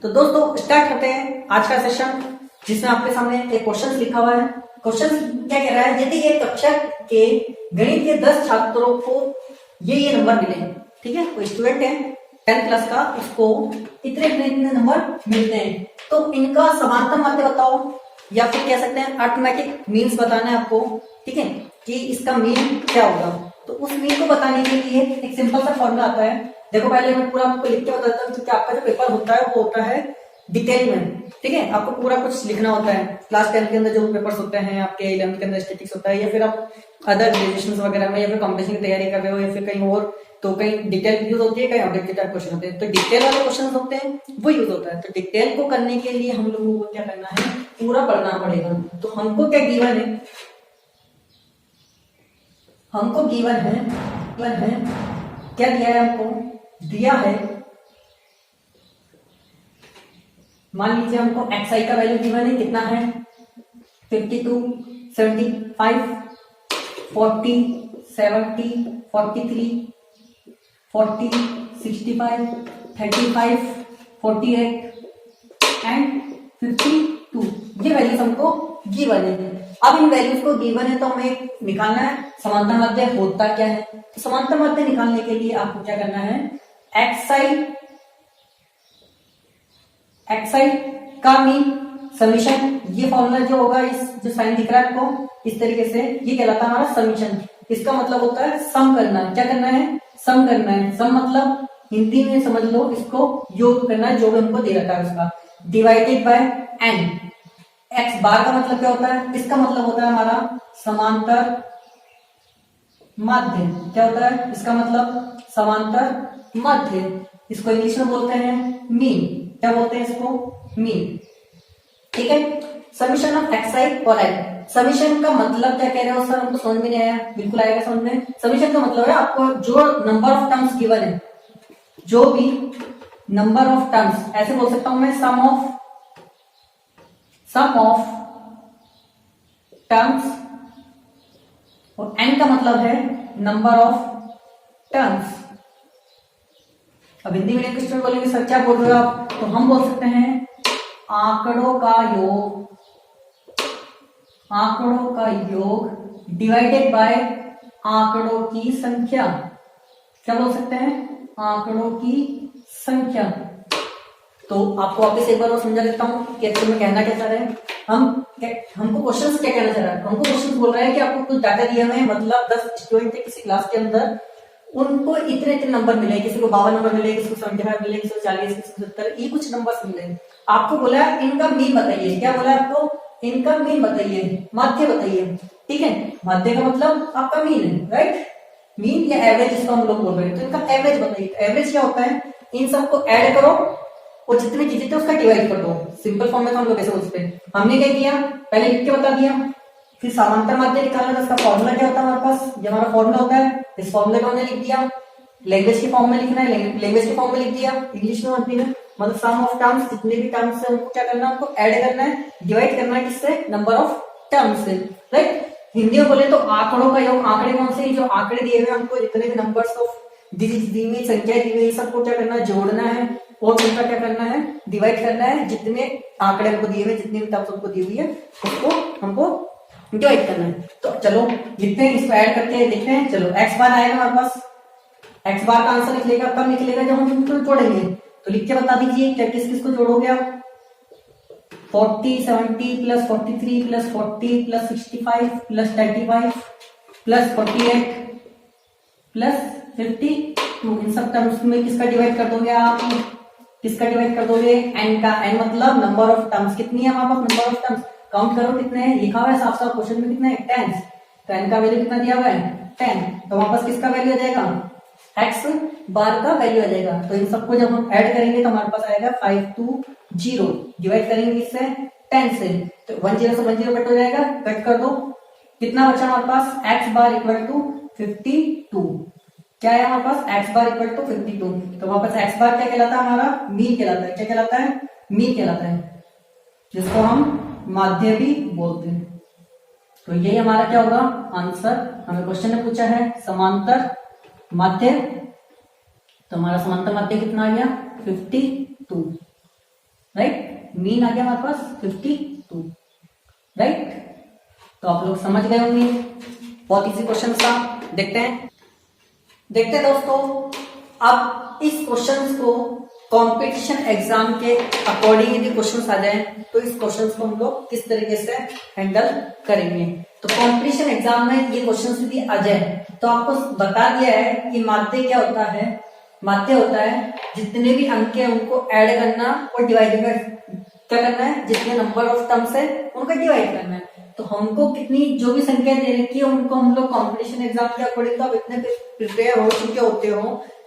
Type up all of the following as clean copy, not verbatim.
तो दोस्तों स्टार्ट करते हैं आज का सेशन, जिसमें आपके सामने एक क्वेश्चन लिखा हुआ है। क्वेश्चन क्या कह रहा है, यदि एक कक्षा के गणित के 10 छात्रों को ये नंबर मिले, ठीक है, कोई स्टूडेंट है 10th क्लास का, उसको इतने इतने नंबर मिलते हैं, तो इनका समांतर माध्य बताओ, या फिर कह सकते हैं अर्थमेटिक मीन्स बताना है आपको, ठीक है, कि इसका मीन क्या होगा। तो उस मीन को बताने के लिए एक सिंपल सा फॉर्मूला आता है। देखो पहले मैं पूरा आपको लिख के बताता हूँ, क्योंकि आपका जो पेपर होता है वो होता है डिटेल में, ठीक है, आपको पूरा कुछ लिखना होता है। क्लास 10 के अंदर जो पेपर्स होते हैं, आपके 11th के अंदर स्टैटिस्टिक्स होता है, या फिर आप अदर ग्रेजुएशन वगैरह में या फिर कॉम्पिटिशन की तैयारी कर रहे हो, या फिर कहीं और, तो कहीं डिटेल यूज होती है, कहीं ऑब्जेक्टिव टाइप क्वेश्चन होते हैं, तो डिटेल वाले क्वेश्चन होते हैं वो यूज होता है। तो डिटेल को करने के लिए हम लोगों को क्या करना है, पूरा पढ़ना पड़ेगा। तो हमको क्या गिवन है, हमको गिवन है क्या दिया है, हमको दिया है, मान लीजिए हमको xi का वैल्यू गिवन है, कितना है 52, 75, 40, 70, 43, 40, 65, 35, 48 एंड 52, ये वैल्यूज हमको गिवन है। अब इन वैल्यूज को गिवन है तो हमें निकालना है समांतर माध्य होता क्या है। तो समांतर माध्य निकालने के लिए आपको क्या करना है, xi का मीन समीशन, ये फॉर्मूला जो होगा, इस जो साइन दिख रहा है आपको इस तरीके से, ये कहलाता है हमारा समीशन। इसका मतलब होता है सम करना। क्या करना है, सम करना है। सम मतलब हिंदी में समझ लो, इसको योग करना है, जो भी हमको दे रखा है उसका, डिवाइडेड बाय n। x बार का मतलब क्या होता है, इसका मतलब होता है हमारा समांतर माध्य। क्या होता है इसका मतलब, समांतर माध्य। इसको इंग्लिश में बोलते हैं मीन। क्या बोलते हैं इसको, मीन, ठीक है। समीशन ऑफ xi और n, समीशन का मतलब क्या कह रहे हो सर, हमको समझ में नहीं आया। बिल्कुल आएगा समझ में। समीशन का मतलब है आपको जो नंबर ऑफ टर्म्स गिवन है, जो भी नंबर ऑफ टर्म्स, ऐसे बोल सकता हूं मैं, सम ऑफ टर्म्स, और n का मतलब है नंबर ऑफ टर्म्स। अब हिंदी मीडियम के स्टूडेंट बोलेंगे सर क्या बोल रहे हो आप, तो हम बोल सकते हैं आंकड़ों का योग डिवाइडेड बाय आंकड़ों की संख्या। क्या बोल सकते हैं, आंकड़ों की संख्या। तो आपको वापस एक बार और समझा देता हूं कि एक्चुअली में कहना क्या चाह रहे हैं हमको क्वेश्चन क्या कहना चाह रहा है। हमको क्वेश्चन बोल रहा है कि आपको कुछ डाटा दिया है, मतलब 10 स्टूडेंट थे किसी क्लास के अंदर, उनको इतने इतने नंबर मिले, किसी को 52 नंबर मिले, किसी को 75 मिले, किसी को 40, किसी को 70, ये कुछ नंबर्स मिले। आपको बोला इनका मीन बताइए। क्या बोला आपको, इनका मीन बताइए, माध्य बताइए, ठीक है। माध्य का मतलब आपका मीन है, राइट, मीन या एवरेज जिसको हम लोग बोल रहे हैं। तो इनका एवरेज बताइए। एवरेज क्या होता है, इन सबको ऐड करो और जितनी चीजें थे उसका डिवाइड कर दो। सिंपल फॉर्म में तो हम लोग ऐसे बोलते हैं। हमने क्या किया, पहले लिख के बता दिया, फिर समांतर माध्य निकालना था, इसका फॉर्मूला क्या होता है हमारे पास, ये हमारा फॉर्मूला होता है, इस फॉर्मूले को हमने लिख दिया। लैंग्वेज के फॉर्म में लिखना है, लैंग्वेज के फॉर्म में लिख दिया, इंग्लिश में हिंदी में, मतलब सम ऑफ टर्म्स, जितने भी टर्म्स है उनको क्या करना है, हमको ऐड करना है, डिवाइड करना है किससे, नंबर ऑफ टर्म्स से, राइट। हिंदी में बोले तो आंकड़ों का योग, आंकड़े कौन से, जो आंकड़े दिए हुए हमको, जितने भी नंबर्स ऑफ दी हुई संख्या दी हुई, सबको क्या करना है, जोड़ना है, और उनका क्या करना है, डिवाइड करना है। जितने आंकड़े हमको दिए हुए, जितनी भी टर्म्स हमको दी हुई है, उसको हमको डिवाइड करना है। तो चलो लिखते हैं, इसको ऐड करके देखते हैं। चलो x बार आएगा हमारे पास, x बार का आंसर निकलेगा कब निकलेगा, जब हम इनको जोड़ेंगे। तो लिख के बता दीजिए क्या किस किस को जोड़ोगे आप, 40, 70 plus 43 plus 40 plus 65 plus 35 plus 48 plus 52, इन सब टर्म्स में किसका डिवाइड कर दोगे आप, किसका डिवाइड कर दोगे, n का। n मतलब नंबर ऑफ टर्म्स, कितनी है हमारे पास नंबर ऑफ टर्म्स, काउंट करो कितने हैं, लिखा हुआ है साफ साफ क्वेश्चन में कितने हैं, 10। तो n का वैल्यू कितना दिया हुआ है, 10। तो वापस किसका वैल्यू आ जाएगा, x बार का वैल्यू आ जाएगा। तो इन सबको जब हम ऐड करेंगे तो हमारे पास आएगा 520, डिवाइड करेंगे इससे 10 से, तो 10 से 10 कट हो जाएगा, कट कर दो, कितना बचा हमारे पास, x बार इक्वल टू 52। क्या है हमारे पास, x बार इक्वल टू 52। तो वापस x बार क्या कहलाता है, हमारा मीन कहलाता है। क्या कहलाता है, मीन कहलाता है, जिसको हम माध्य भी बोलते हैं। तो यही हमारा क्या होगा आंसर। हमें क्वेश्चन ने पूछा है समांतर माध्य, तो हमारा समांतर माध्य कितना आ गया, 52। राइट। मीन आ गया हमारे पास 52, राइट। तो आप लोग समझ गए होंगे, बहुत इजी क्वेश्चन था। देखते हैं दोस्तों, अब इस क्वेश्चन को कंपटीशन एग्जाम के अकॉर्डिंग यदि क्वेश्चंस आ जाए तो इस क्वेश्चंस को हम लोग किस तरीके से हैंडल करेंगे। तो कंपटीशन एग्जाम में ये क्वेश्चंस यदि आ जाए तो आपको बता दिया है कि माध्य क्या होता है। माध्य होता है जितने भी अंक है उनको ऐड करना और डिवाइड क्या करना है, जितने नंबर ऑफ टर्म्स है उनको डिवाइड करना है। तो हमको कितनी जो भी संख्या दे रखी है उनको हम लोग कंपटीशन एग्जाम के अकॉर्डिंग तो आप इतने प्रिपेयर हो चुके होते हो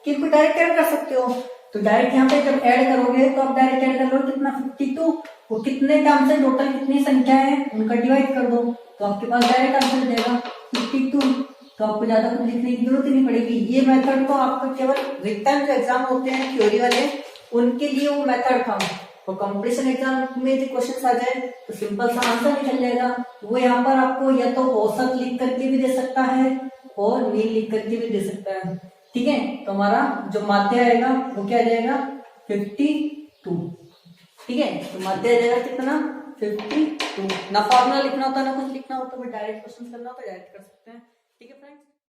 कि इनको डायरेक्ट ऐड कर सकते हो। तो डायरेक्ट यहाँ पे जब ऐड करोगे तो आप डायरेक्ट ऐड कर लो कितना 52, वो कितने टर्म्स है टोटल कितनी संख्या है उनका डिवाइड कर दो तो आपके पास डायरेक्ट आंसर देगा 52। तो आपको ज्यादा कुछ लिखने की जरूरत ही नहीं पड़ेगी। ये मेथड तो आपको केवल रिटर्न जो एग्जाम होते हैं थ्योरी वाले उनके लिए वो मेथड था। तो कंपटीशन एग्जाम में यदि क्वेश्चन आ जाए तो सिंपल सा आंसर निकल जाएगा। वो यहाँ पर आपको या तो औसत लिख करके भी दे सकता है और मीन लिख करके भी दे सकता है, ठीक है। तो हमारा जो माध्य आएगा वो क्या जाएगा 52, ठीक है। तो माध्य आ जाएगा कितना 52। ना फॉर्मूला लिखना होता ना कुछ लिखना होता, डायरेक्ट क्वेश्चन करना होता डायरेक्ट कर सकते हैं, ठीक है फ्रेंड्स।